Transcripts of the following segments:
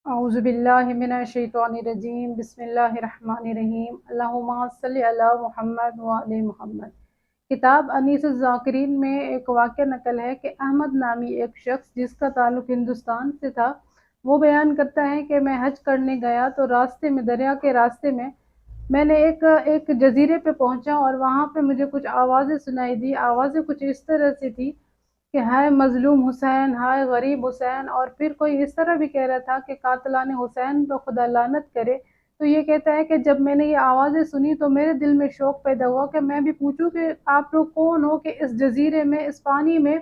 اعوذ باللہ من الشیطان الرجیم بسم اللہ الرحمن الرحیم اللہم صلی علی محمد وعلی محمد۔ کتاب انیس الذاکرین میں ایک واقعہ نقل ہے کہ احمد نامی ایک شخص جس کا تعلق ہندوستان سے تھا، وہ بیان کرتا ہے کہ میں حج کرنے گیا تو راستے میں دریا کے راستے میں نے ایک جزیرے پہ پہنچا اور وہاں پہ مجھے کچھ آوازیں سنائی دی۔ آوازیں کچھ اس طرح سے تھی کہ ہائے مظلوم حسین، ہائے غریب حسین، اور پھر کوئی اس طرح بھی کہہ رہا تھا کہ قاتلان حسین پہ خدا لعنت کرے۔ تو یہ کہتا ہے کہ جب میں نے یہ آوازیں سنی تو میرے دل میں شوق پیدا ہوا کہ میں بھی پوچھوں کہ آپ لوگ کون ہو کہ اس جزیرے میں، اس پانی میں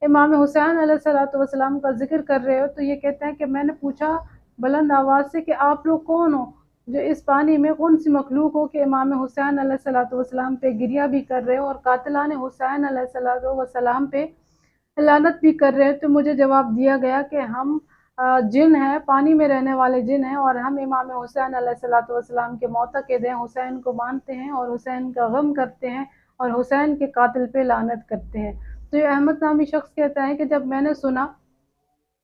امام حسین علیہ السلام کا ذکر کر رہے ہو۔ تو یہ کہتا ہے کہ میں نے پوچھا بلند آواز سے کہ آپ لوگ کون ہو جو اس پانی میں کون سی مخلوق ہو کہ امام حسین علیہ السلام پہ گریہ بھی کر رہے ہو اور قاتلان حسین علیہ السلام پہ لعنت بھی کر رہے ہیں۔ تو مجھے جواب دیا گیا کہ ہم جن ہیں، پانی میں رہنے والے جن ہیں، اور ہم امام حسین علیہ السلام کے معتقد ہیں، حسین کو مانتے ہیں اور حسین کا غم کرتے ہیں اور حسین کے قاتل پہ لعنت کرتے ہیں۔ تو یہ احمد نامی شخص کہتا ہے کہ جب میں نے سنا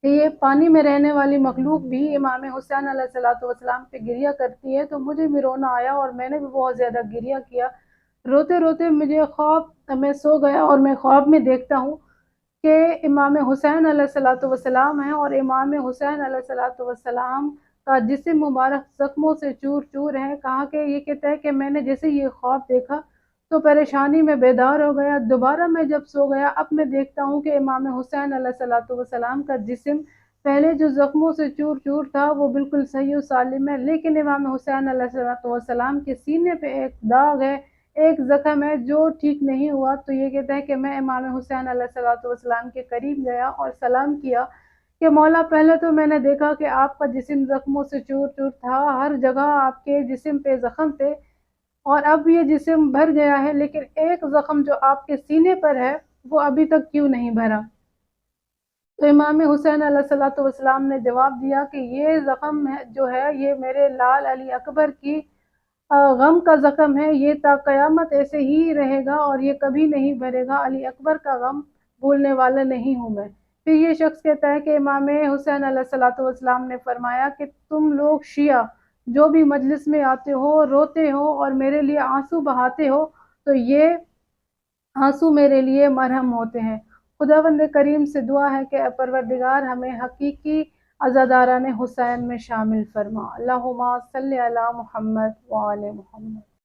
کہ یہ پانی میں رہنے والی مخلوق بھی امام حسین علیہ السلام پہ گریہ کرتی ہے تو مجھے بھی رونا آیا اور میں نے بھی بہت زیادہ گریہ کیا۔ روتے روتے مجھے خواب، میں سو گیا اور میں خواب میں دیکھتا ہوں کہ امام حسین علیہ السلام ہیں اور امام حسین علیہ السلام کا جسم مبارک زخموں سے چور چور ہے۔ کہا کہ یہ کہتا ہے کہ میں نے جیسے یہ خواب دیکھا تو پریشانی میں بیدار ہو گیا۔ دوبارہ میں جب سو گیا، اب میں دیکھتا ہوں کہ امام حسین علیہ السلام کا جسم پہلے جو زخموں سے چور چور تھا وہ بالکل صحیح و سالم ہے، لیکن امام حسین علیہ السلام کے سینے پہ ایک داغ ہے، ایک زخم ہے جو ٹھیک نہیں ہوا۔ تو یہ کہتا ہے کہ میں امام حسین علیہ السلام کے قریب گیا اور سلام کیا کہ مولا، پہلے تو میں نے دیکھا کہ آپ کا جسم زخموں سے چور چور تھا، ہر جگہ آپ کے جسم پہ زخم تھے، اور اب یہ جسم بھر گیا ہے، لیکن ایک زخم جو آپ کے سینے پر ہے وہ ابھی تک کیوں نہیں بھرا؟ تو امام حسین علیہ السلام نے جواب دیا کہ یہ زخم جو ہے یہ میرے لال علی اکبر کی غم کا زخم ہے، یہ تا قیامت ایسے ہی رہے گا اور یہ کبھی نہیں بھرے گا۔ علی اکبر کا غم بھولنے والا نہیں ہوں میں۔ پھر یہ شخص کہتا ہے کہ امام حسین علیہ السلام نے فرمایا کہ تم لوگ شیعہ جو بھی مجلس میں آتے ہو، روتے ہو اور میرے لیے آنسو بہاتے ہو، تو یہ آنسو میرے لیے مرہم ہوتے ہیں۔ خداوند کریم سے دعا ہے کہ اے پروردگار ہمیں حقیقی عزاداران حسین میں شامل فرما۔ اللہم صلی علی محمد وعلی محمد۔